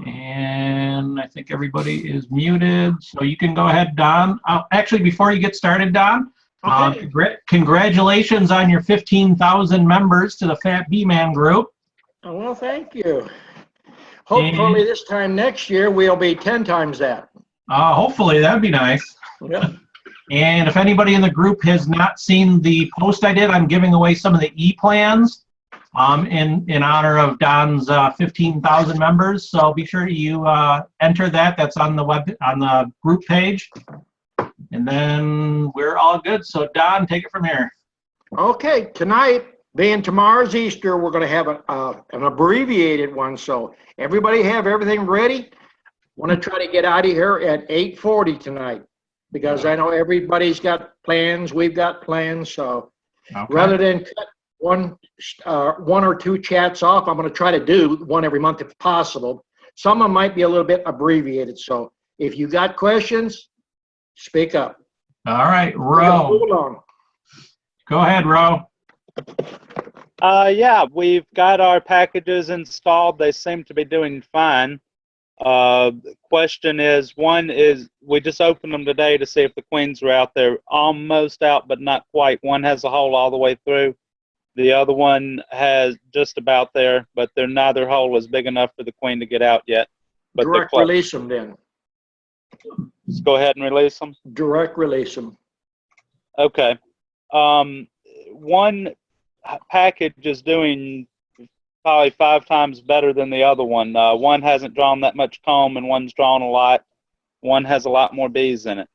And I think everybody is muted, so you can go ahead, Don. Actually, before you get started, Don, Okay. congratulations on your 15,000 members to the Fat Bee Man group. Oh, well, thank you. Hopefully this time next year we'll be 10 times that. Hopefully, that'd be nice. Yep. And if anybody in the group has not seen the post I did, I'm giving away some of the e-plans in honor of Don's 15,000 members. So be sure you enter that. That's on the group page. And then we're all good. So Don, take it from here. Okay, tonight, being tomorrow's Easter, we're going to have an abbreviated one. So everybody have everything ready. Want to try to get out of here at 8:40 tonight, because I know everybody's got plans. We've got plans. So rather than cut one or two chats off, I'm going to try to do one every month if possible. Some of them might be a little bit abbreviated. So if you got questions, speak up. All right, Ro. Hold on. Go ahead, Ro. Yeah, we've got our packages installed. They seem to be doing fine. Question is, one is, we just opened them today to see if the queens were out. They're almost out, but not quite. One has a hole all the way through. The other one has just about there, but neither hole is big enough for the queen to get out yet. But direct release them then. Just go ahead and release them. Direct release them. Okay. One package is doing probably 5 times better than the other one. One hasn't drawn that much comb, and one's drawn a lot. One has a lot more bees in it.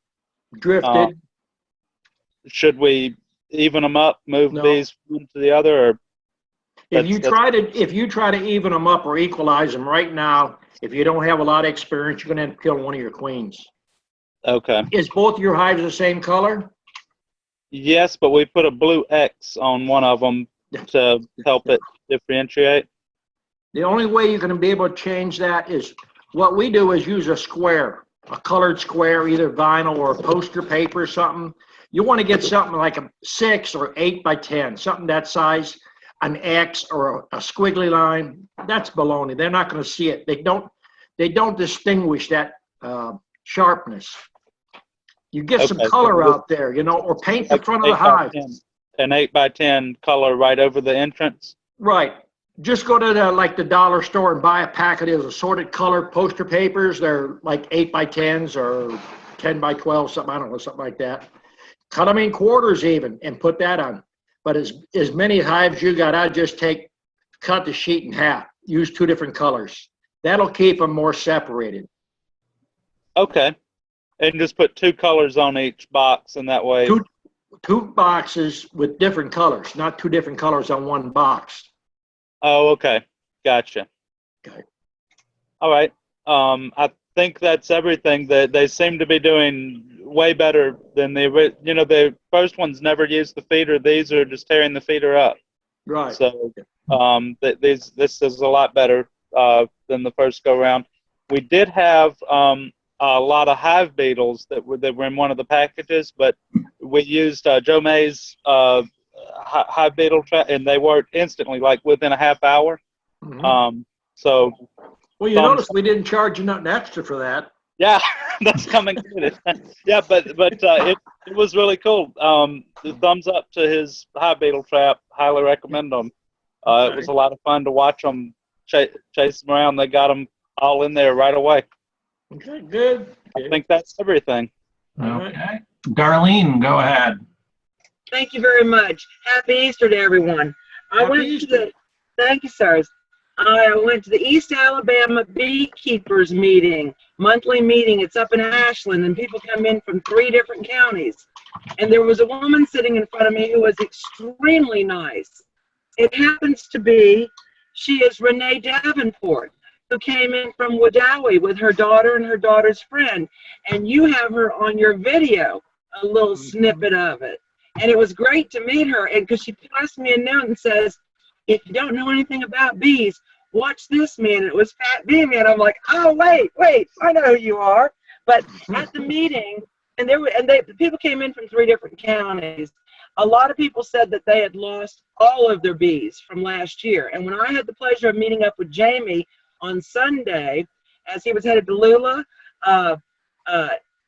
Drifted. Should we even them up, move bees from one to the other? Or if you try to even them up or equalize them right now, if you don't have a lot of experience, you're going to end up killing one of your queens. Okay. Is both your hives the same color? Yes, but we put a blue X on one of them to help it differentiate. The only way you're going to be able to change that is what we do is use a square, a colored square, either vinyl or poster paper or something. You want to get something like a 6 or 8 by 10, something that size, an X or a squiggly line. That's baloney. They're not going to see it. They don't distinguish that sharpness. You get some color out there, or paint the front of the hive. An 8 by 10 color right over the entrance. Right. Just go to the dollar store and buy a packet of assorted colored poster papers. They're like 8 by 10s or 10 by 12, something, I don't know, something like that. Cut them in quarters even and put that on. But as many hives you got, I'd just cut the sheet in half. Use 2 different colors. That'll keep them more separated. Okay. And just put 2 colors on each box, and that way. Two boxes with different colors, not 2 different colors on one box. Oh, okay. Gotcha. Okay. All right. I think that's everything. They seem to be doing way better than the first ones never used the feeder. These are just tearing the feeder up. Right. So this is a lot better than the first go round. We did have a lot of hive beetles that were in one of the packages, but we used Joe May's hive beetle trap, and they worked instantly, like within a half hour. Mm-hmm. Well, you notice we didn't charge you nothing extra for that. Yeah, that's coming good. Yeah, but it was really cool. The thumbs up to his hive beetle trap. Highly recommend them. It was a lot of fun to watch them chase them around. They got them all in there right away. Okay, good. I think that's everything. Okay. Darlene, go ahead. Thank you very much. Happy Easter to everyone. Thank you, sirs. I went to the East Alabama Beekeepers meeting, monthly meeting. It's up in Ashland, and people come in from 3 different counties. And there was a woman sitting in front of me who was extremely nice. It happens to be, she is Renee Davenport, who came in from Wadowee with her daughter and her daughter's friend. And you have her on your video, a little snippet of it. And it was great to meet her, and because she passed me a note and says, if you don't know anything about bees, watch this man. It was Fat Bee Man. I'm like, oh, wait, I know who you are. But at the meeting, people came in from 3 different counties. A lot of people said that they had lost all of their bees from last year. And when I had the pleasure of meeting up with Jamie on Sunday, as he was headed to Lula.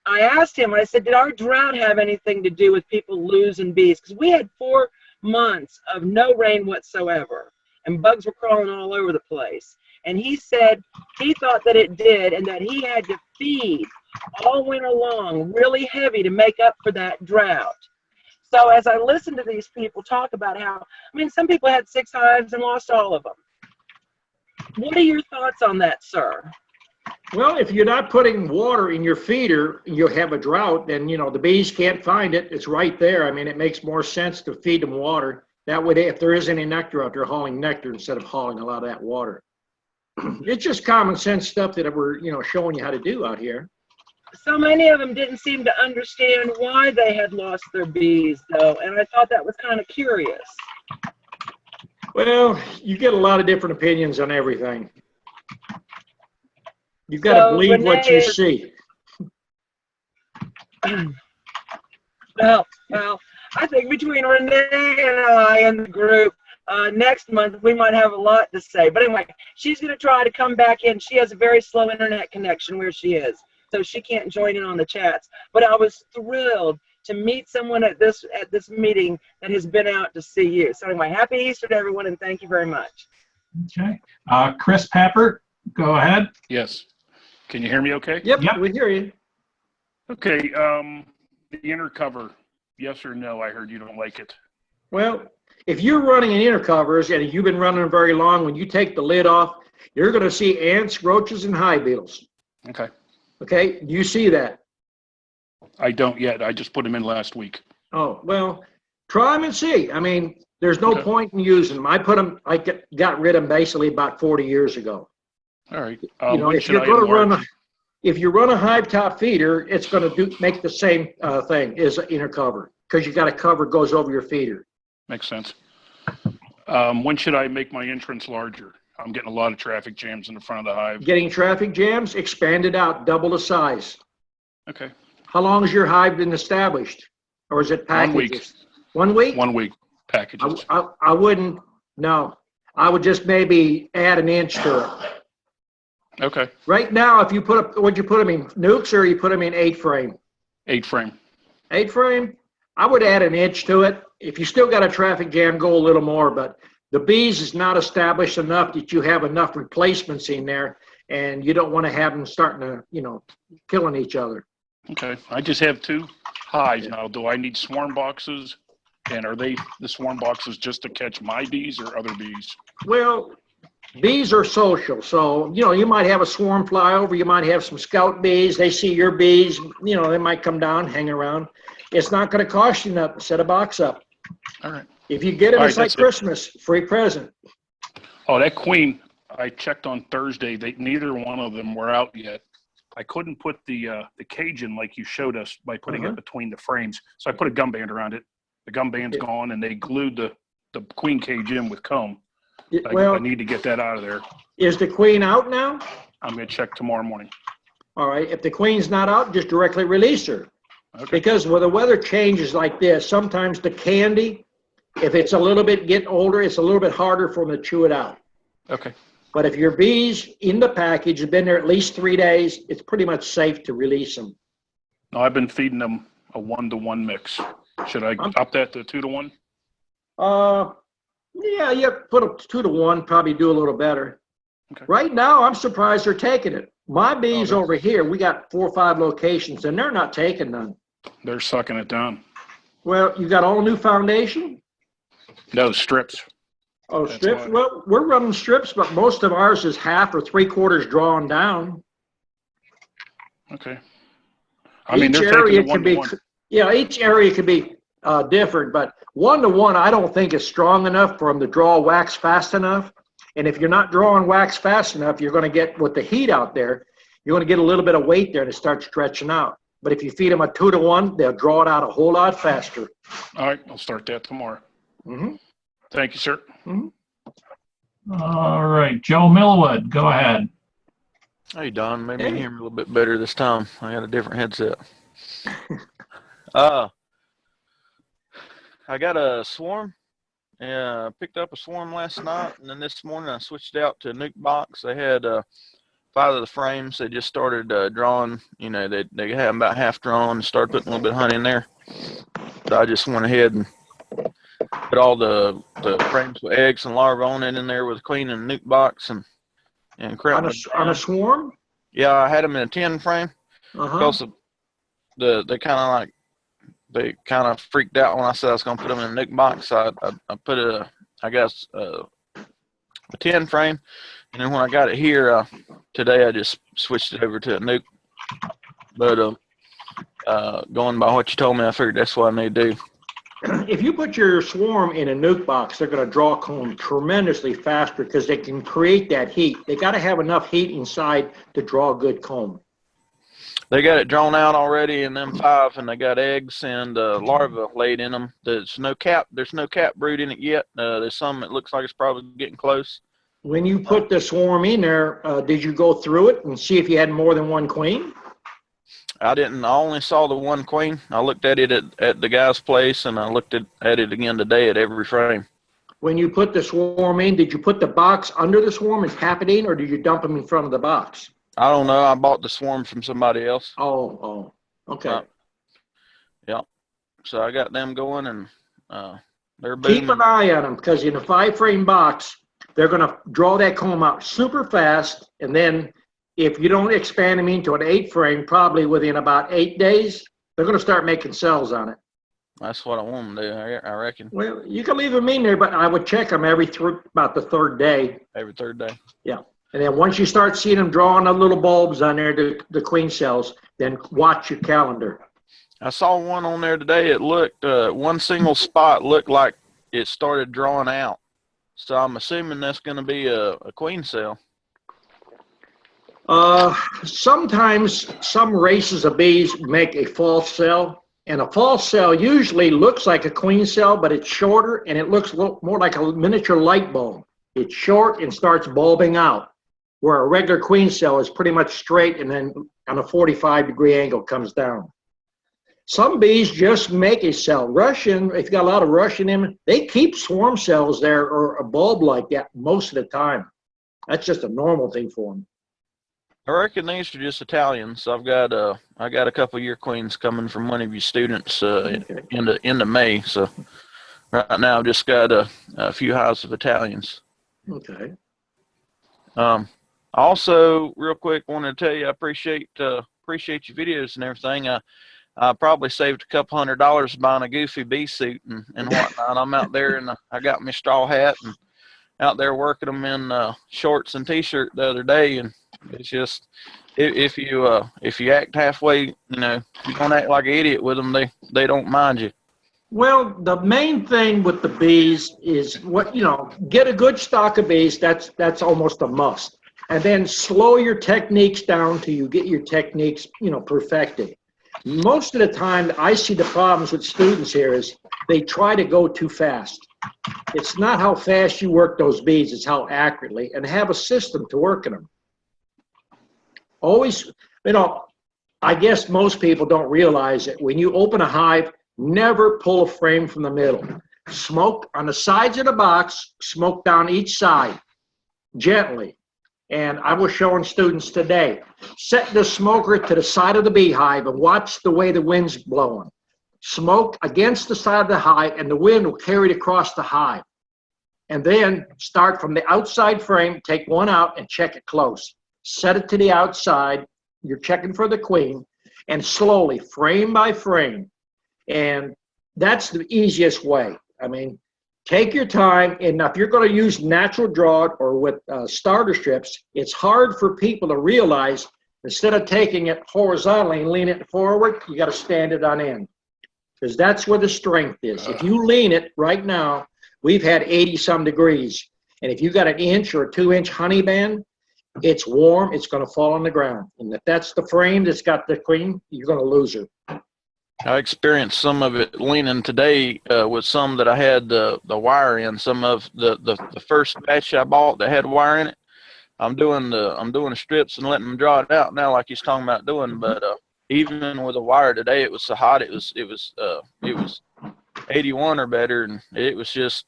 I asked him, I said, did our drought have anything to do with people losing bees? Because we had 4 months of no rain whatsoever, and bugs were crawling all over the place. And he said he thought that it did, and that he had to feed all winter long really heavy to make up for that drought. So as I listened to these people talk about how, I mean, some people had 6 hives and lost all of them. What are your thoughts on that, sir? Well, if you're not putting water in your feeder, you'll have a drought, and the bees can't find it. It's right there. I mean, it makes more sense to feed them water. That way, if there is any nectar out there, hauling nectar instead of hauling a lot of that water. It's just common sense stuff that we're, showing you how to do out here. So many of them didn't seem to understand why they had lost their bees, though, and I thought that was kind of curious. Well, you get a lot of different opinions on everything. You've got to believe what you see. Well, I think between Renee and I and the group, next month we might have a lot to say. But anyway, she's going to try to come back in. She has a very slow internet connection where she is, so she can't join in on the chats. But I was thrilled to meet someone at this meeting that has been out to see you. So anyway, happy Easter to everyone, and thank you very much. Okay. Chris Papper, go ahead. Yes. Can you hear me okay? Yep, Yep. we hear you. Okay. The inner cover, yes or no? I heard you don't like it. Well, if you're running an inner covers and you've been running them very long, when you take the lid off, you're going to see ants, roaches, and hive beetles. Okay. Okay, do you see that? I don't yet. I just put them in last week. Oh, well, try them and see. I mean, there's no Okay. point in using them. I got rid of them basically about 40 years ago. All right. If you run a hive top feeder, it's going to make the same thing as an inner cover, because you got a cover goes over your feeder. Makes sense. When should I make my entrance larger? I'm getting a lot of traffic jams in the front of the hive. Getting traffic jams, expand it out, double the size. Okay. How long has your hive been established? Or is it packages? 1 week. 1 week? 1 week packages. I wouldn't, no. I would just maybe add an inch to it. Okay. Right now, if you put up, would you put them in nukes or you put them in 8-frame? 8 frame. 8-frame, I would add an inch to it. If you still got a traffic jam, go a little more, but the bees is not established enough that you have enough replacements in there, and you don't want to have them starting to, killing each other. Okay. I just have 2 hives now. Do I need swarm boxes? And are they the swarm boxes just to catch my bees or other bees? Well, bees are social, so, you might have a swarm fly over, you might have some scout bees, they see your bees, they might come down, hang around. It's not going to cost you nothing to set a box up. All right. If you get them, All it's right, like that's it. Christmas, free present. Oh, that queen, I checked on Thursday. Neither one of them were out yet. I couldn't put the cage in like you showed us by putting it between the frames. So I put a gum band around it. The gum band's gone, and they glued the queen cage in with comb. I need to get that out of there. Is the queen out now? I'm going to check tomorrow morning. All right, if the queen's not out, just directly release her. Okay. Because when the weather changes like this, sometimes the candy, if it's a little bit getting older, it's a little bit harder for them to chew it out. Okay. But if your bees in the package have been there at least 3 days, it's pretty much safe to release them. No, I've been feeding them a 1-to-1 mix. Should I up that to 2-to-1? Yeah, put a 2-to-1, probably do a little better. Okay. Right now, I'm surprised they're taking it. My bees over here, we got 4 or 5 locations, and they're not taking none. They're sucking it down. Well, you got all new foundation? No, strips. Oh, That's strips? why. Well, we're running strips, but most of ours is half or 3/4 drawn down. Okay. I mean, Each they're taking area the can be, 1-to-1. yeah, each area could be different, but 1-to-1, I don't think is strong enough for them to draw wax fast enough. And if you're not drawing wax fast enough, you're going to get, with the heat out there, you're going to get a little bit of weight there and it starts stretching out. But if you feed them a 2-to-1, they'll draw it out a whole lot faster. All right, I'll start that tomorrow. Mm-hmm. Thank you, sir. Mm-hmm. All right, Joe Millwood, go ahead. Hey, Don, maybe Hey. you hear me a little bit better this time. I got a different headset. I got a swarm. Picked up a swarm last night, and then this morning I switched out to a nuke box. They had 5 of the frames. They just started drawing. You know, they had them about half drawn and started putting a little bit of honey in there. So I just went ahead and put all the frames with eggs and larvae on it in there with a queen and a nuke box and On a swarm? Yeah, I had them in a 10 frame because they kind of freaked out when I said I was going to put them in a nuke box. So I put a 10 frame, and then when I got it here today, I just switched it over to a nuke. But going by what you told me, I figured that's what I need to do. If you put your swarm in a nuke box, they're going to draw comb tremendously faster because they can create that heat. They got to have enough heat inside to draw a good comb. They got it drawn out already in them 5, and they got eggs and larvae laid in them. There's no cap brood in it yet. There's some that looks like it's probably getting close. When you put the swarm in there, did you go through it and see if you had more than one queen? I didn't. I only saw the one queen. I looked at it at the guy's place, and I looked at it again today at every frame. When you put the swarm in, did you put the box under the swarm and tap it in, or did you dump them in front of the box? I don't know. I bought the swarm from somebody else. Oh, okay. Yeah. So I got them going, and they're booming. Keep an eye on them, because in a 5-frame box, they're going to draw that comb out super fast, and then if you don't expand them into an 8-frame, probably within about 8 days, they're going to start making cells on it. That's what I want to do, I reckon. Well, you can leave them in there, but I would check them about the 3rd day. Every 3rd day. Yeah. And then once you start seeing them drawing the little bulbs on there, the queen cells, then watch your calendar. I saw one on there today. It looked, one single spot looked like it started drawing out. So I'm assuming that's going to be a queen cell. Sometimes some races of bees make a false cell, and a false cell usually looks like a queen cell, but it's shorter and it looks more like a miniature light bulb. It's short and starts bulbing out, where a regular queen cell is pretty much straight and then on a 45-degree angle comes down. Some bees just make a cell. Russian, if you got a lot of Russian in them, they keep swarm cells there or a bulb like that most of the time. That's just a normal thing for them. I reckon these are just Italians. I got a couple of year queens coming from one of your students into May. So right now I've just got a few hives of Italians. Okay. Also, real quick, wanted to tell you I appreciate your videos and everything. I probably saved a couple $100 buying a goofy bee suit and whatnot. I'm out there and I got my straw hat and out there working them in shorts and t-shirt the other day, and it's just if you act halfway, you don't act like an idiot with them, they don't mind you. Well, the main thing with the bees is get a good stock of bees. That's almost a must, and then slow your techniques down till you get your techniques perfected. Most of the time, I see the problems with students here is they try to go too fast. It's not how fast you work those bees, it's how accurately, and have a system to work in them. Always, I guess most people don't realize that when you open a hive, never pull a frame from the middle. Smoke on the sides of the box, smoke down each side, gently. And I was showing students today, set the smoker to the side of the beehive and watch the way the wind's blowing. Smoke against the side of the hive and the wind will carry it across the hive. And then start from the outside frame, take one out and check it close. Set it to the outside, you're checking for the queen, and slowly, frame by frame. And that's the easiest way. Take your time, and if you're going to use natural drought or with starter strips, it's hard for people to realize instead of taking it horizontally and leaning it forward, you got to stand it on end, because that's where the strength is. If you lean it right now, we've had 80-some degrees, and if you got an inch or a 2-inch honey band, it's warm, it's going to fall on the ground. And if that's the frame that's got the queen, you're going to lose her. I experienced some of it leaning today with some that I had the wire in. Some of the first batch I bought that had wire in it. I'm doing the strips and letting them draw it out now, like he's talking about doing. But even with the wire today, it was so hot. It was 81 or better, and it was just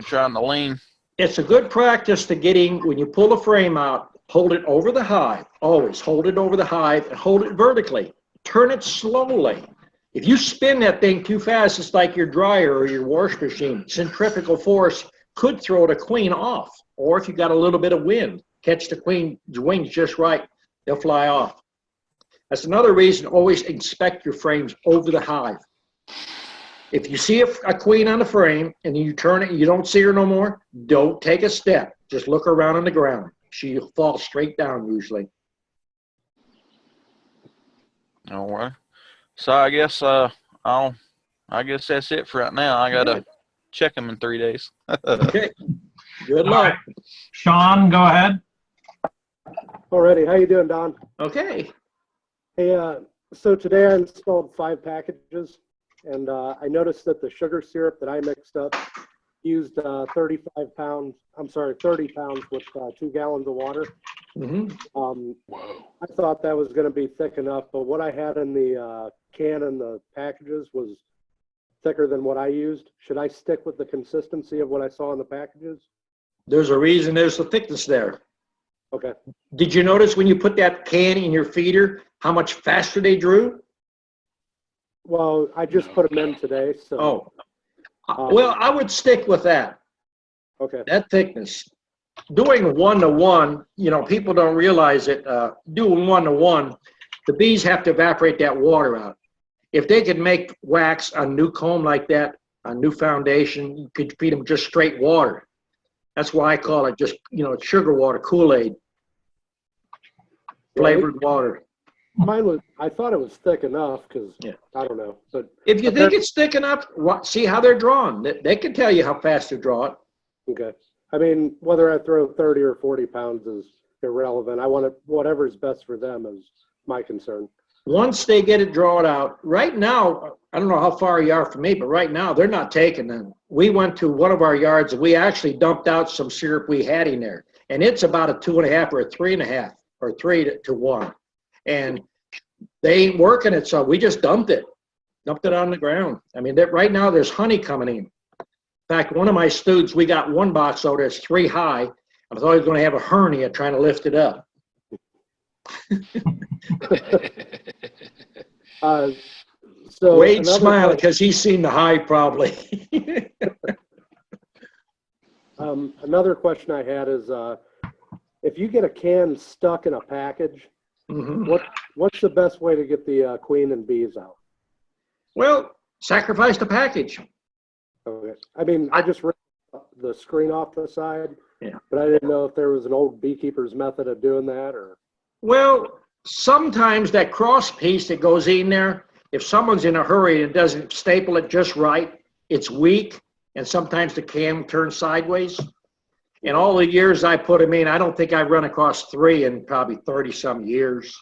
trying to lean. It's a good practice to when you pull the frame out, hold it over the hive. Always hold it over the hive and hold it vertically. Turn it slowly. If you spin that thing too fast, it's like your dryer or your wash machine. Centrifugal force could throw the queen off. Or if you got a little bit of wind, catch the queen's wings just right, they'll fly off. That's another reason, always inspect your frames over the hive. If you see a queen on the frame and you turn it and you don't see her no more, don't take a step. Just look around on the ground. She'll fall straight down usually. All right. So I guess I guess that's it for right now. I gotta check them in 3 days. Okay. Good All luck. right. Sean, go ahead. Alrighty, how you doing, Don? Okay. Hey, so today I installed 5 packages, and I noticed that the sugar syrup that I mixed up used 30 pounds with 2 gallons of water. Mm-hmm. Whoa. I thought that was going to be thick enough, but what I had in the can and the packages was thicker than what I used. Should I stick with the consistency of what I saw in the packages? There's a reason there's a thickness there. Okay. Did you notice when you put that can in your feeder, how much faster they drew? Well, I just put them in today, so. Oh. Well, I would stick with that. Okay. That thickness. Doing 1-to-1, you know, people don't realize it. Doing 1-to-1, the bees have to evaporate that water out. If they could make wax a new comb like that, a new foundation, you could feed them just straight water. That's why I call it just, you know, sugar water, Kool-Aid, flavored water. Mine was, I thought it was thick enough because, Yeah. I don't know. But If you think it's thick enough, see how they're drawn. They can tell you how fast to draw it. okay. I mean, whether I throw 30 or 40 pounds is irrelevant. I want it, whatever's best for them is my concern. Once they get it drawn out, right now, I don't know how far you are from me, but right now they're not taking them. We went to one of our yards and we actually dumped out some syrup we had in there. And it's about a 2.5 or a 3.5 or 3-to-1. And they ain't working it, so we just dumped it on the ground. I mean, right now there's honey coming in. In fact, one of my students, we got one box over that's 3 high. I thought he was going to have a hernia trying to lift it up. So Wade's smiling because he's seen the hive probably. Another question I had is, if you get a can stuck in a package, what's the best way to get the queen and bees out? Well, sacrifice the package. Okay. I mean, I just ripped the screen off the side, Yeah. but I didn't know if there was an old beekeeper's method of doing that or. Well, sometimes that cross piece that goes in there, if someone's in a hurry and doesn't staple it just right, it's weak, and sometimes the can turns sideways. In all the years I put them in, I don't think I've run across 3 in probably 30-some years.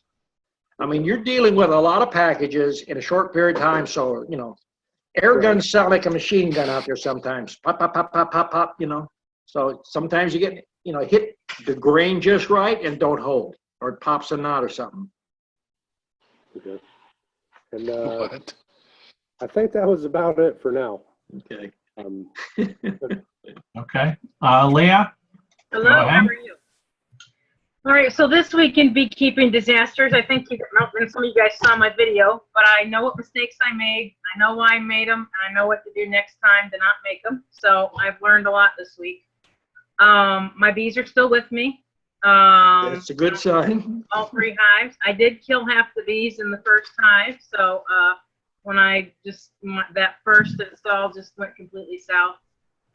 I mean, you're dealing with a lot of packages in a short period of time, so, you know, air guns sound like a machine gun out there sometimes. Pop, pop, pop, pop, pop, pop, you know. So sometimes you get, you know, hit the grain just right and don't hold, or it pops a knot or something. Okay. And What? I think that was about it for now. Okay. Okay. Leah? Hello, Go ahead. how are you? All right, so this week in beekeeping disasters, I think some of you guys saw my video, but I know what mistakes I made. I know why I made them, and I know what to do next time to not make them. So I've learned a lot this week. My bees are still with me. That's a good sign. All 3 hives. I did kill half the bees in the first hive, so when I that first install just went completely south.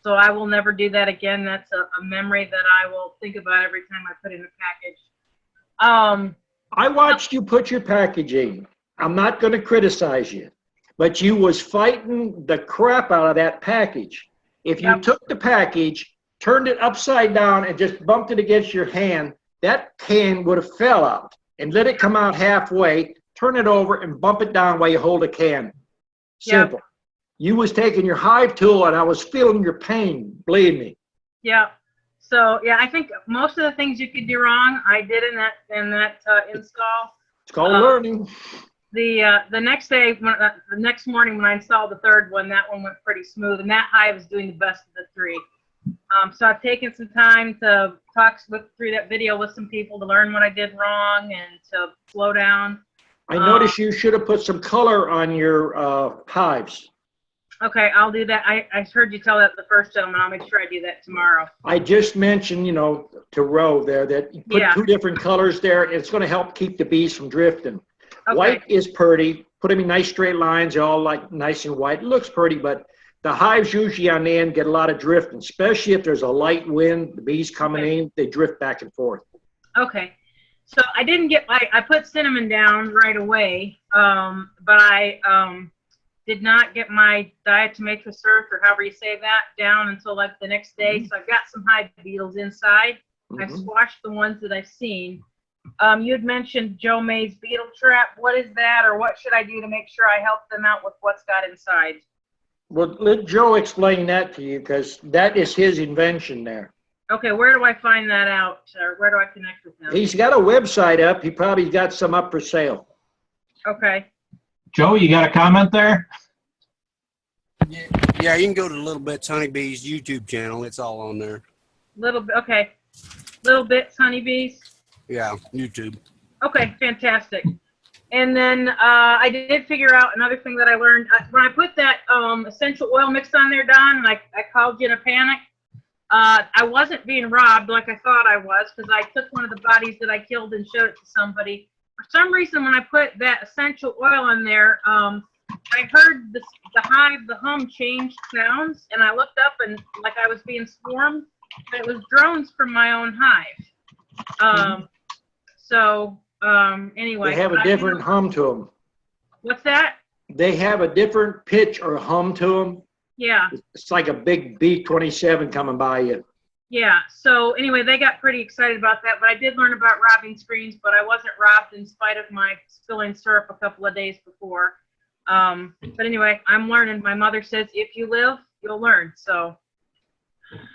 So I will never do that again. That's a memory that I will think about every time I put in a package. I watched you put your packaging. I'm not going to criticize you, but you was fighting the crap out of that package. If you took the package, turned it upside down, and just bumped it against your hand, that can would have fell out. And let it come out halfway, turn it over, and bump it down while you hold a can. Simple. Yep. You was taking your hive tool, and I was feeling your pain, believe me. Yeah. So yeah, I think most of the things you could do wrong, I did in that install. It's called learning. The next day, the next morning when I installed the 3rd one, that one went pretty smooth, and that hive is doing the best of the 3. So I've taken some time to through that video with some people to learn what I did wrong and to slow down. I noticed you should have put some color on your hives. Okay, I'll do that. I heard you tell that the first gentleman. I'll make sure I do that tomorrow. I just mentioned, you know, to Roe there that you put Yeah. 2 different colors there. It's going to help keep the bees from drifting. Okay. White is pretty. Put them in nice straight lines. They're all like nice and white. It looks pretty, but the hives usually on the end get a lot of drifting, especially if there's a light wind, the bees coming in, they drift back and forth. Okay. So I didn't get, I put cinnamon down right away, but I did not get my diatomaceous earth, or however you say that, down until like the next day. So I've got some hive beetles inside. I've squashed the ones that I've seen. You had mentioned Joe May's beetle trap. What is that, or what should I do to make sure I help them out with what's got inside? Well, let Joe explain that to you, because that is his invention there. Okay, where do I find that out, or where do I connect with him? He's got a website up. He probably got some up for sale. Okay. Joe, you got a comment there? Yeah, you can go to Little Bits Honeybees YouTube channel. It's all on there. Little bit, okay. Little Bits Honeybees. Yeah, YouTube. Okay, fantastic. And then I did figure out another thing that I learned. When I put that essential oil mix on there, Don, and I called you in a panic, I wasn't being robbed like I thought I was, because I took one of the bodies that I killed and showed it to somebody. For some reason, when I put that essential oil in there, I heard the hive, the hum change sounds, and I looked up and like I was being swarmed, but it was drones from my own hive. Anyway. They have a different hum to them. What's that? They have a different pitch or hum to them. Yeah. It's like a big B-27 coming by you. Yeah. So anyway, they got pretty excited about that, but I did learn about robbing screens, but I wasn't robbed in spite of my spilling syrup a couple of days before. But anyway, I'm learning. My mother says, if you live, you'll learn. So.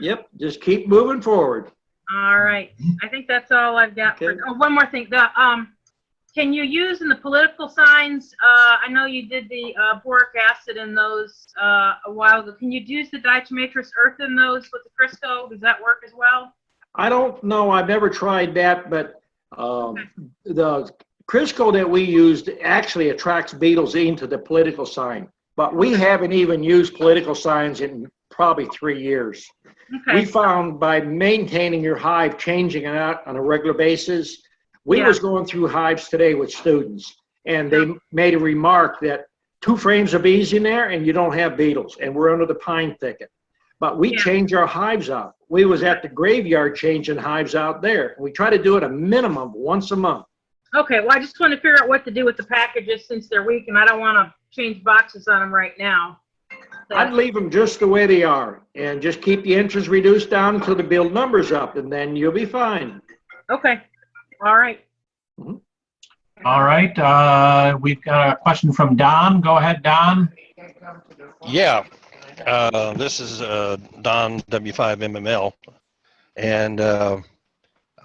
Yep. Just keep moving forward. All right. I think that's all I've got. Okay. Oh, one more thing. Can you use in the political signs? I know you did the boric acid in those a while ago. Can you use the diatomaceous earth in those with the Crisco? Does that work as well? I don't know. I've never tried that, but the Crisco that we used actually attracts beetles into the political sign. But we haven't even used political signs in probably 3 years. Okay. We found by maintaining your hive, changing it out on a regular basis. We was going through hives today with students, and they made a remark that 2 frames of bees in there and you don't have beetles, and we're under the pine thicket. But we change our hives out. We was at the graveyard changing hives out there. We try to do it a minimum once a month. Okay, well, I just want to figure out what to do with the packages since they're weak, and I don't want to change boxes on them right now. So, I'd leave them just the way they are and just keep the inches reduced down until the build numbers up, and then you'll be fine. okay. All right. All right. We've got a question from Don. Go ahead, Don. Yeah. This is Don W5MML, and I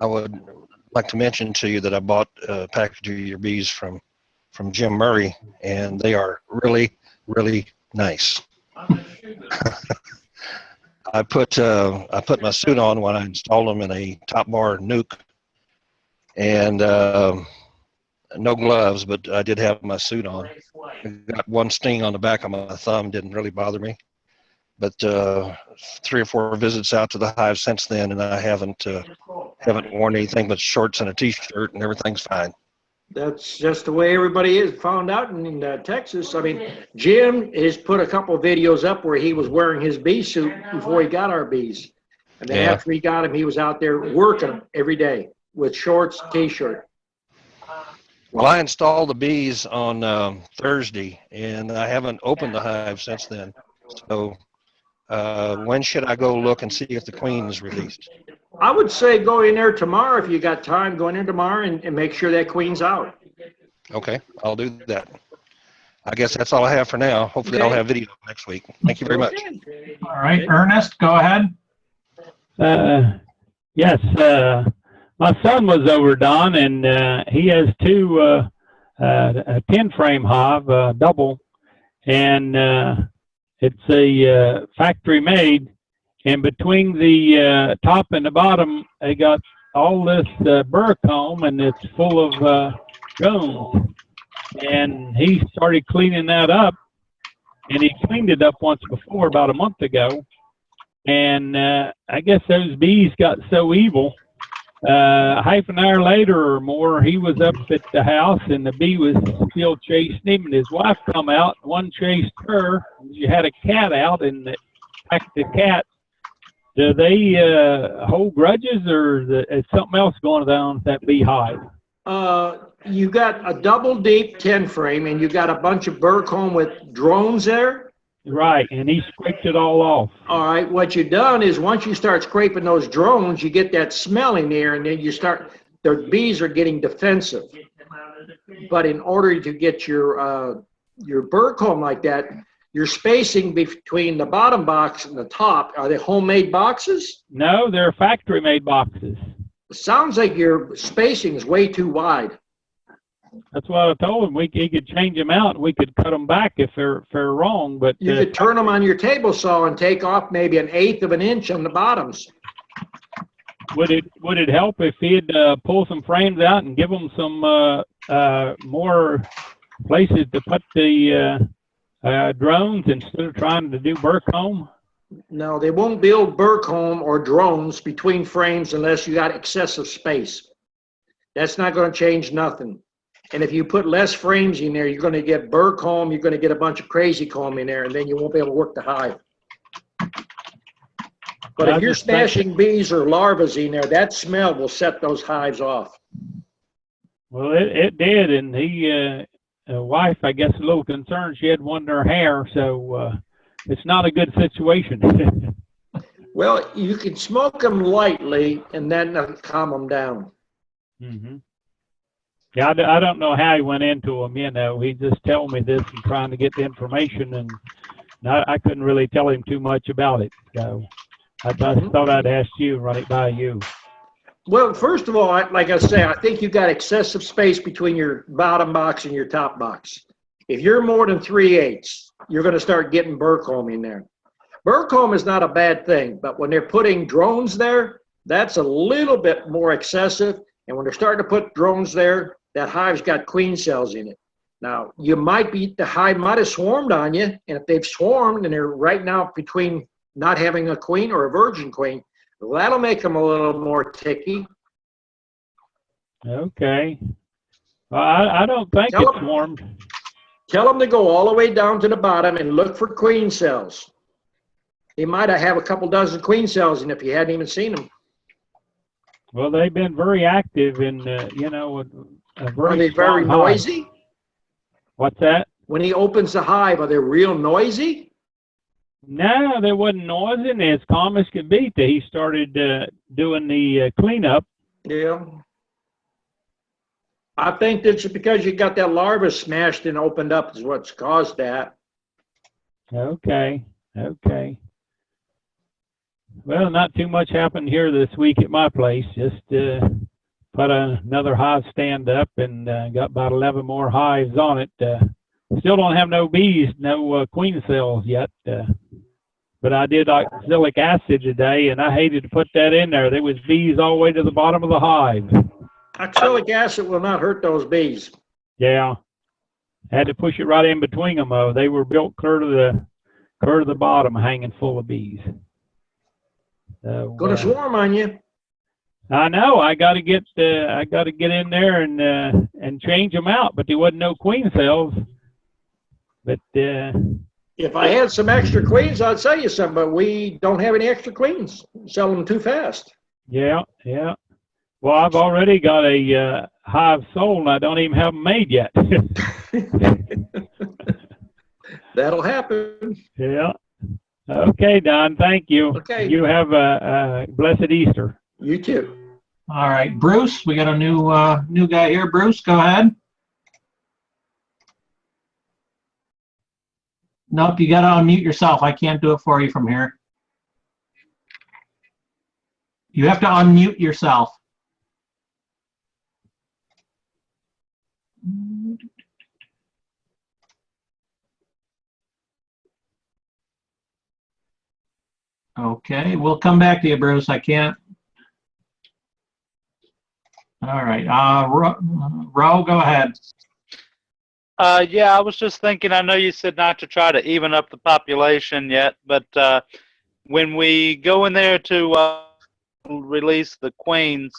would like to mention to you that I bought a package of your bees from Jim Murray, and they are really, really nice. I put my suit on when I installed them in a top bar nuke, and no gloves, but I did have my suit on. I got one sting on the back of my thumb, didn't really bother me. But 3 or 4 visits out to the hive since then, and I haven't worn anything but shorts and a t-shirt, and everything's fine. That's just the way everybody is. Found out in Texas. I mean, Jim has put a couple of videos up where he was wearing his bee suit before he got our bees. And then after he got them, he was out there working every day with shorts, t-shirt. Well, I installed the bees on Thursday, and I haven't opened the hive since then. So when should I go look and see if the queen is released? I would say go in there tomorrow if you got time. Go in there tomorrow and make sure that queen's out. Okay, I'll do that. I guess that's all I have for now. Hopefully I'll have video next week. Thank you very much. All right, Ernest, go ahead. Yes, my son was over, Don, and he has 2 a 10-frame hive, double, and it's a factory made, and between the top and the bottom, they got all this burr comb, and it's full of drones. And he started cleaning that up, and he cleaned it up once before about a month ago. And I guess those bees got so evil. Half an hour later or more, he was up at the house, and the bee was still chasing him, and his wife come out. One chased her. She had a cat out, and it attacked the cat. Do they hold grudges, or is something else going on with that beehive? You got a double deep 10 frame, and you got a bunch of burr comb with drones there. Right, and he scraped it all off. All right, what you've done is once you start scraping those drones, you get that smell in there, and then you start, the bees are getting defensive. But in order to get your burr comb like that, your spacing between the bottom box and the top, are they homemade boxes? No, they're factory-made boxes. It sounds like your spacing is way too wide. That's what I told him. He could change them out. We could cut them back if they're wrong. But you could turn them on your table saw and take off maybe 1/8 of an inch on the bottoms. Would it help if he'd pull some frames out and give them some more places to put the drones instead of trying to do burr comb? No, they won't build burr comb or drones between frames unless you got excessive space. That's not going to change nothing. And if you put less frames in there, you're going to get burr comb, you're going to get a bunch of crazy comb in there, and then you won't be able to work the hive. But if you're smashing bees or larvae in there, that smell will set those hives off. Well, it did, and wife, I guess, a little concerned. She had one in her hair, so it's not a good situation. Well, you can smoke them lightly, and then calm them down. Mm-hmm. Yeah, I don't know how he went into them, you know. He just told me this and trying to get the information, and I couldn't really tell him too much about it. So I thought I'd ask you, run it by you. Well, first of all, like I say, I think you got excessive space between your bottom box and your top box. If you're more than 3/8, you're going to start getting burr comb in there. Burr comb is not a bad thing, but when they're putting drones there, that's a little bit more excessive. And when they're starting to put drones there, that hive's got queen cells in it. Now, the hive might have swarmed on you, and if they've swarmed and they're right now between not having a queen or a virgin queen, well, that'll make them a little more ticky. Okay. Well, I don't think it's swarmed. Tell them to go all the way down to the bottom and look for queen cells. They might have a couple dozen queen cells, and if you hadn't even seen them. Well, they've been very active in, you know, Are they very noisy? What's that? When he opens the hive, are they real noisy? No, they wasn't noisy. As calm as could be till he started doing the cleanup. Yeah. I think that's because you got that larva smashed and opened up is what's caused that. Okay. Well, not too much happened here this week at my place. Just put another hive stand up and got about 11 more hives on it. Still don't have no bees, no queen cells yet. But I did oxalic acid today, and I hated to put that in there. There was bees all the way to the bottom of the hive. Oxalic acid will not hurt those bees. Yeah. Had to push it right in between them, though. They were built clear to the bottom, hanging full of bees. So, gonna swarm on you. I know. I got to get in there and change them out, but there wasn't no queen cells. But if I had some extra queens, I'd sell you some, but we don't have any extra queens. Sell them too fast. Yeah. Well, I've already got a hive sold, and I don't even have them made yet. That'll happen. Yeah. Okay, Don. Thank you. Okay. You have a blessed Easter. You too. All right, Bruce, we got a new guy here. Bruce, go ahead. Nope, you got to unmute yourself. I can't do it for you from here. You have to unmute yourself. Okay, we'll come back to you, Bruce. I can't. All right, Ro, go ahead. Yeah, I was just thinking, I know you said not to try to even up the population yet, but when we go in there to release the queens,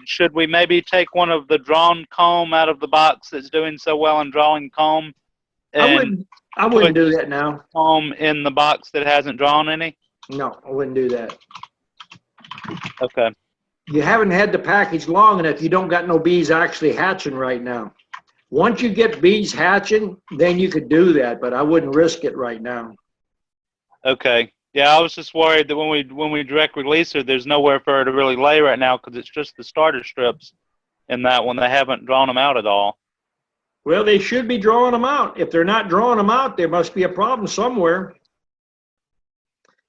should we maybe take one of the drawn comb out of the box that's doing so well in drawing comb and I wouldn't do that now. comb in the box that hasn't drawn any? No, I wouldn't do that. Okay. You haven't had the package long enough. You don't got no bees actually hatching right now. Once you get bees hatching, then you could do that, but I wouldn't risk it right now. Okay. Yeah, I was just worried that when we direct release her, there's nowhere for her to really lay right now because it's just the starter strips in that one. They haven't drawn them out at all. Well, they should be drawing them out. If they're not drawing them out, there must be a problem somewhere.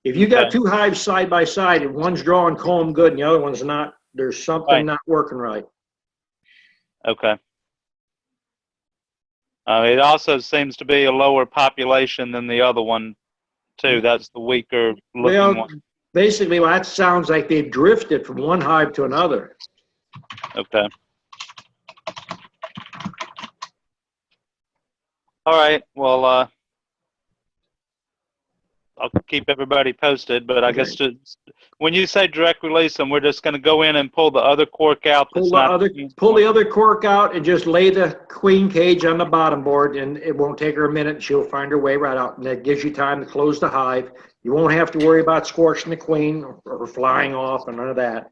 If you got two hives side by side and one's drawing comb good and the other one's not, there's something not working right. Okay. It also seems to be a lower population than the other one, too. That's the weaker looking one. Basically, that sounds like they've drifted from one hive to another. Okay. All right. Well, I'll keep everybody posted, but I guess when you say direct release them, we're just going to go in and pull the other cork out. Pull the other cork out and just lay the queen cage on the bottom board, and it won't take her a minute. She'll find her way right out, and that gives you time to close the hive. You won't have to worry about scorching the queen or flying off and none of that.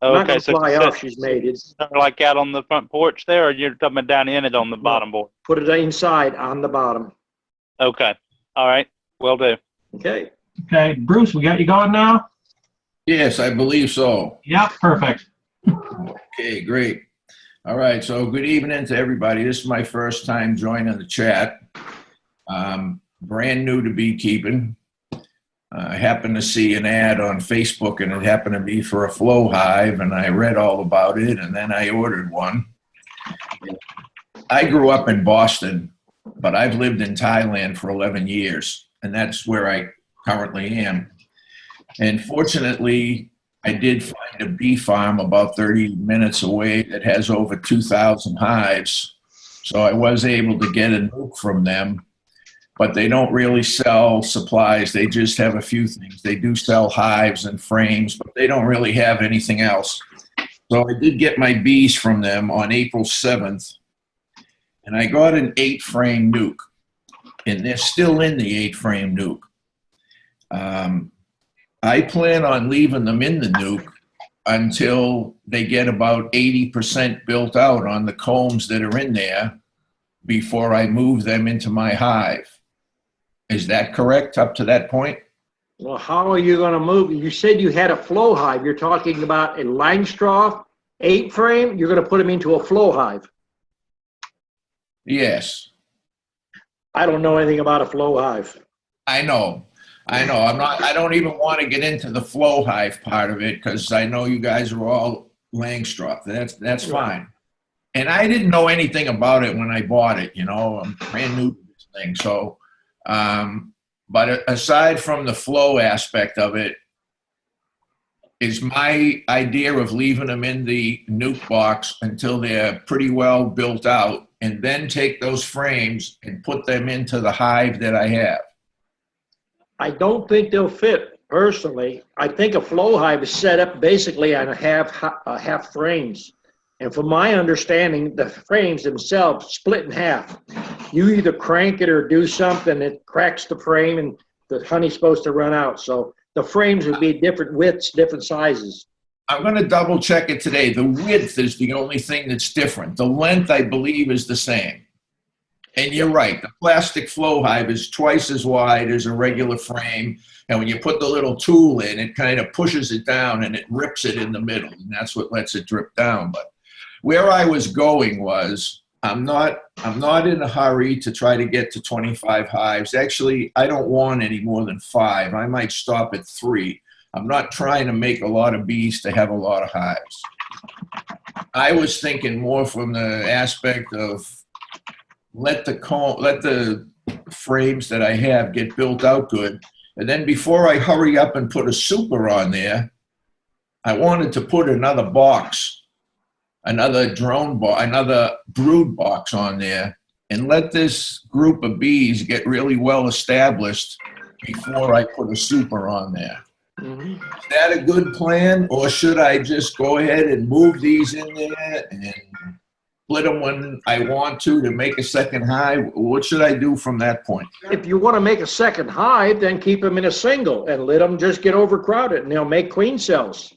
Okay, so fly off, she's made it. Like out on the front porch there, or you're coming down in it on the bottom board? Put it inside on the bottom. Okay. All right. Will do. Okay. Okay, Bruce, we got you going now? Yes, I believe so. Yep, perfect. Okay, great. All right, so good evening to everybody. This is my first time joining the chat. Brand new to beekeeping. I happened to see an ad on Facebook, and it happened to be for a flow hive, and I read all about it, and then I ordered one. I grew up in Boston, but I've lived in Thailand for 11 years. And that's where I currently am. And fortunately, I did find a bee farm about 30 minutes away that has over 2,000 hives. So I was able to get a nuke from them, but they don't really sell supplies. They just have a few things. They do sell hives and frames, but they don't really have anything else. So I did get my bees from them on April 7th, and I got an 8-frame nuke. And they're still in the 8-frame nuke. I plan on leaving them in the nuke until they get about 80% built out on the combs that are in there before I move them into my hive. Is that correct up to that point? Well, how are you going to move? You said you had a flow hive. You're talking about a Langstroth 8-frame. You're going to put them into a flow hive. Yes. I don't know anything about a flow hive. I know. I don't even want to get into the flow hive part of it because I know you guys are all Langstroth. That's fine. And I didn't know anything about it when I bought it, you know. I'm brand new to this thing. So, but aside from the flow aspect of it, is my idea of leaving them in the nuke box until they're pretty well built out, and then take those frames and put them into the hive that I have. I don't think they'll fit, personally. I think a flow hive is set up basically on half frames. And from my understanding, the frames themselves split in half. You either crank it or do something that cracks the frame and the honey's supposed to run out. So the frames would be different widths, different sizes. I'm going to double check it today. The width is the only thing that's different. The length, I believe, is the same. And you're right. The plastic flow hive is twice as wide as a regular frame. And when you put the little tool in, it kind of pushes it down and it rips it in the middle. And that's what lets it drip down. But where I was going was, I'm not in a hurry to try to get to 25 hives. Actually, I don't want any more than 5. I might stop at 3. I'm not trying to make a lot of bees to have a lot of hives. I was thinking more from the aspect of let the frames that I have get built out good, And then before I hurry up and put a super on there, I wanted to put another box, another brood box on there, and let this group of bees get really well established before I put a super on there. Mhm. Is that a good plan, or should I just go ahead and move these in there and split them when I want to make a second hive? What should I do from that point? If you want to make a second hive, then keep them in a single and let them just get overcrowded, and they'll make queen cells.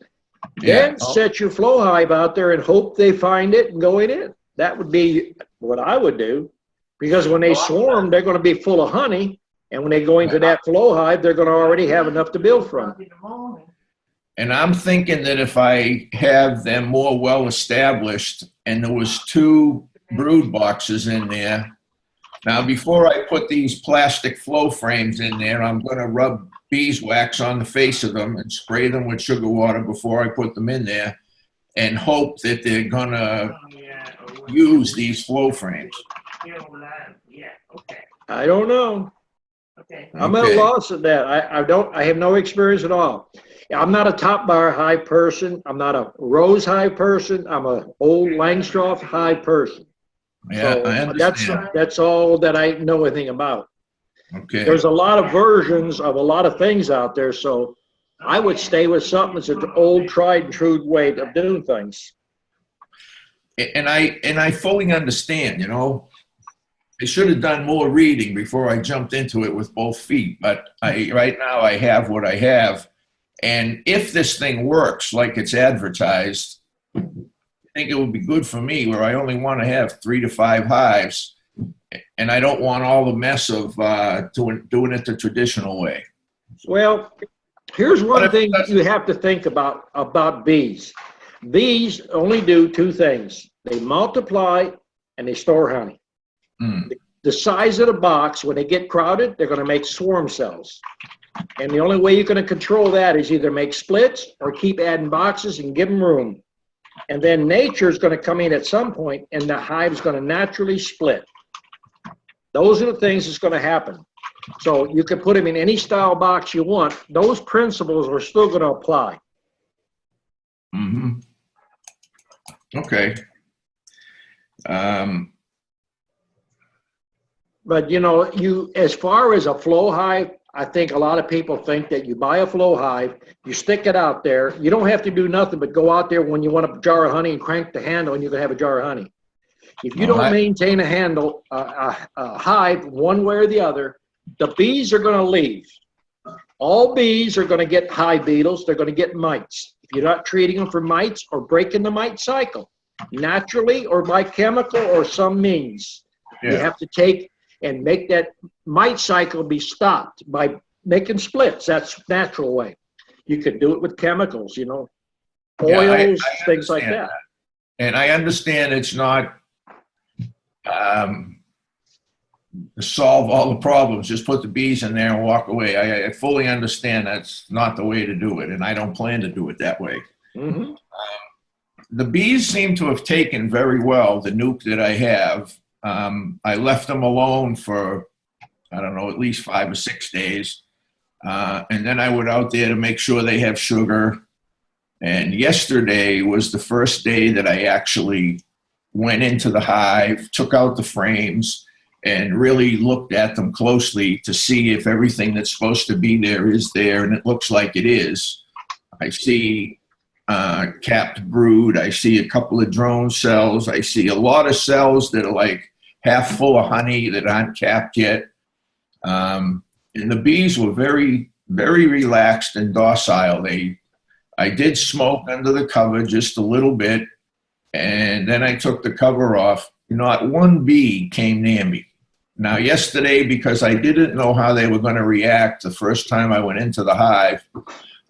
Yeah. Then set your flow hive out there and hope they find it and go in. That would be what I would do, because when they swarm, they're going to be full of honey, and when they go into that flow hive, they're going to already have enough to build from. And I'm thinking that if I have them more well established, and there was 2 brood boxes in there. Now, before I put these plastic flow frames in there, I'm going to rub beeswax on the face of them and spray them with sugar water before I put them in there, and hope that they're going to use these flow frames. I don't know. I'm at a Okay. loss at that. I have no experience at all. I'm not a top bar hive person. I'm not a rose hive person. I'm a old Langstroth hive person. Yeah, So I understand. that's all that I know anything about. Okay. There's a lot of versions of a lot of things out there, so I would stay with something that's an old, tried and true way of doing things. And I fully understand, you know. I should have done more reading before I jumped into it with both feet, but right now I have what I have. And if this thing works like it's advertised, I think it would be good for me, where I only want to have 3 to 5 hives, and I don't want all the mess of doing it the traditional way. Well, here's one thing you have to think about bees. Bees only do 2 things. They multiply and they store honey. Mm. The size of the box, when they get crowded, they're going to make swarm cells. And the only way you're going to control that is either make splits or keep adding boxes and give them room. And then nature is going to come in at some point, and the hive is going to naturally split. Those are the things that's going to happen. So you can put them in any style box you want. Those principles are still going to apply. Mm-hmm. Okay. But you know, as far as a flow hive, I think a lot of people think that you buy a flow hive, you stick it out there. You don't have to do nothing but go out there when you want a jar of honey and crank the handle, and you can have a jar of honey. If you don't maintain a hive one way or the other, the bees are going to leave. All bees are going to get hive beetles. They're going to get mites. If you're not treating them for mites or breaking the mite cycle, naturally or by chemical or some means, you have to take and make that mite cycle be stopped by making splits. That's natural way. You could do it with chemicals, you know, oils, I things like that. And I understand it's not to solve all the problems, just put the bees in there and walk away. I fully understand that's not the way to do it, and I don't plan to do it that way. Mm-hmm. The bees seem to have taken very well the nuke that I have. I left them alone for, I don't know, at least 5 or 6 days. And then I went out there to make sure they have sugar. And yesterday was the first day that I actually went into the hive, took out the frames, and really looked at them closely to see if everything that's supposed to be there is there, and it looks like it is. I see capped brood. I see a couple of drone cells. I see a lot of cells that are like half full of honey that aren't capped yet. And the bees were very, very relaxed and docile. I did smoke under the cover just a little bit, and then I took the cover off. Not one bee came near me. Now, yesterday, because I didn't know how they were going to react the first time I went into the hive,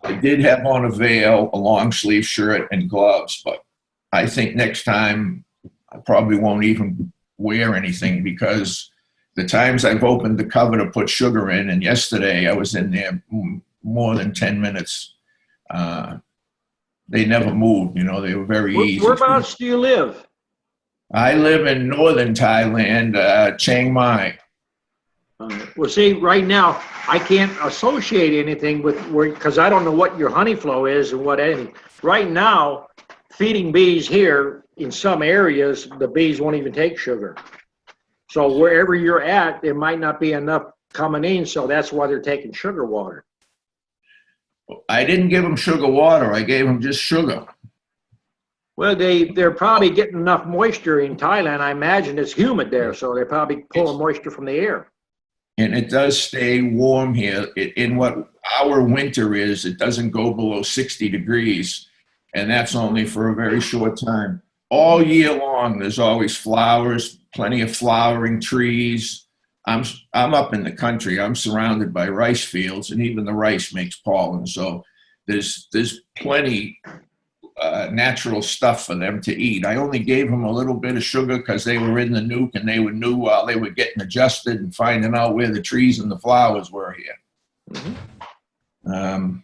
I did have on a veil, a long sleeve shirt, and gloves, but I think next time I probably won't even wear anything, because the times I've opened the cover to put sugar in, and yesterday I was in there more than 10 minutes. They never moved, you know, they were very easy. Whereabouts do you live? I live in northern Thailand, Chiang Mai. Well, see, right now, I can't associate anything with where, because I don't know what your honey flow is and what anything. Right now, feeding bees here, in some areas, the bees won't even take sugar. So wherever you're at, there might not be enough coming in, so that's why they're taking sugar water. I didn't give them sugar water. I gave them just sugar. Well, they're probably getting enough moisture in Thailand. I imagine it's humid there, so they're probably pulling moisture from the air. And it does stay warm here. In what our winter is, it doesn't go below 60 degrees. And that's only for a very short time. All year long, there's always flowers, plenty of flowering trees. I'm up in the country. I'm surrounded by rice fields, and even the rice makes pollen. So there's plenty natural stuff for them to eat. I only gave them a little bit of sugar because they were in the nuke, and they knew while they were getting adjusted and finding out where the trees and the flowers were here. Mm-hmm.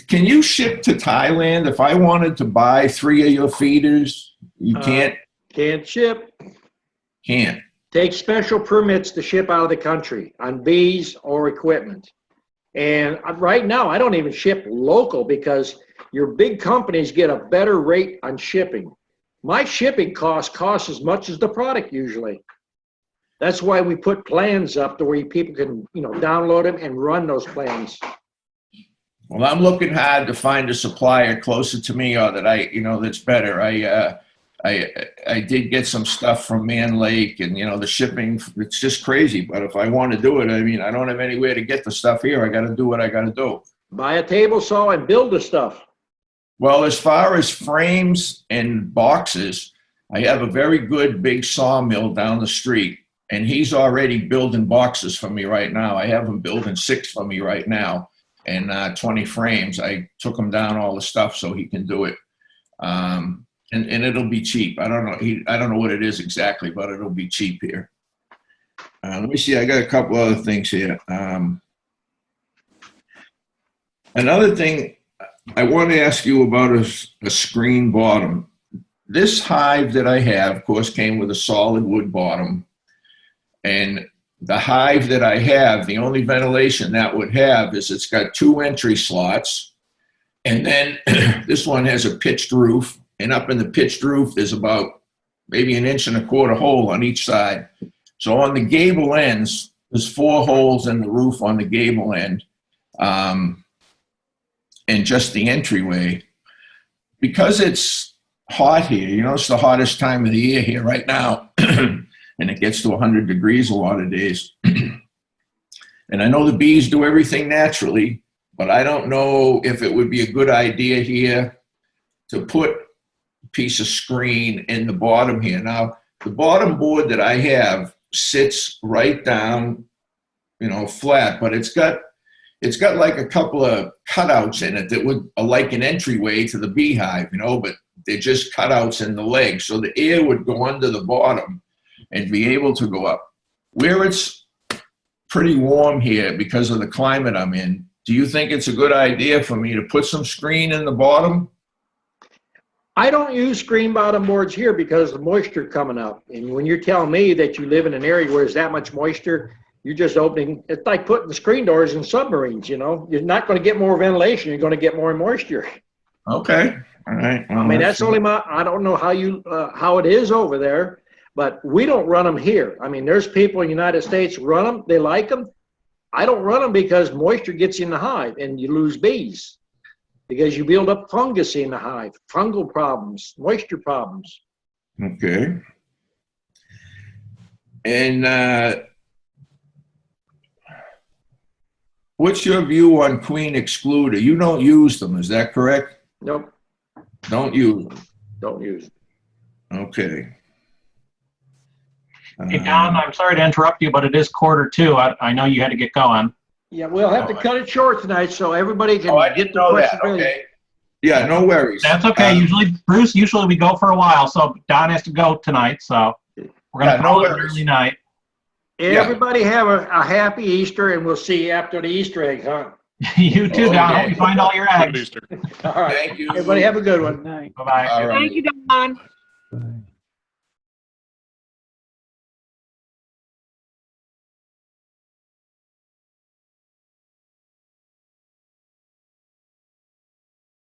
Can you ship to Thailand? If I wanted to buy 3 of your feeders, you can't? Can't ship. Can't. Take special permits to ship out of the country on bees or equipment. And right now, I don't even ship local because your big companies get a better rate on shipping. My shipping costs as much as the product usually. That's why we put plans up to where people can, download them and run those plans. Well, I'm looking hard to find a supplier closer to me or that that's better. I did get some stuff from Man Lake, and the shipping, it's just crazy. But if I want to do it, I don't have anywhere to get the stuff here. I got to do what I got to do. Buy a table saw and build the stuff. Well, as far as frames and boxes, I have a very good big sawmill down the street, and he's already building boxes for me right now. I have him building 6 for me right now, and 20 frames. I took him down all the stuff so he can do it. And it'll be cheap. I don't know what it is exactly, but it'll be cheap here. Let me see. I got a couple other things here. Another thing I want to ask you about is a screen bottom. This hive that I have, of course, came with a solid wood bottom. And the hive that I have, the only ventilation that would have is it's got 2 entry slots. And then this one has a pitched roof. And up in the pitched roof, there's about maybe 1.25 inch hole on each side. So on the gable ends, there's 4 holes in the roof on the gable end, and just the entryway. Because it's hot here, it's the hottest time of the year here right now, and it gets to 100 degrees a lot of days. And I know the bees do everything naturally, but I don't know if it would be a good idea here to put piece of screen in the bottom here. Now, the bottom board that I have sits right down, flat, but it's got like a couple of cutouts in it that would like an entryway to the beehive, but they're just cutouts in the legs. So the air would go under the bottom and be able to go up. Where it's pretty warm here because of the climate I'm in, do you think it's a good idea for me to put some screen in the bottom? I don't use screen bottom boards here because of the moisture coming up. And when you're telling me that you live in an area where there's that much moisture, you're just opening, it's like putting the screen doors in submarines, You're not going to get more ventilation, you're going to get more moisture. Okay, all right. Well, that's only I don't know how it is over there, but we don't run them here. There's people in the United States run them, they like them. I don't run them because moisture gets in the hive and you lose bees. Because you build up fungus in the hive, fungal problems, moisture problems. Okay. And what's your view on queen excluder? You don't use them, is that correct? Nope. Don't use them. Don't use them. Okay. Hey, Don, I'm sorry to interrupt you, but it is 1:45. I know you had to get going. Yeah, we'll have to cut it short tonight so everybody can get the question ready. Okay. Yeah, no worries. That's okay. Usually we go for a while, so Don has to go tonight, so we're going to call it an early night. Everybody have a happy Easter, and we'll see you after the Easter egg hunt. You too, Don. Hope you find all your eggs. All right. Thank you. Everybody have a good one. Bye-bye. All right. Thank you, Don.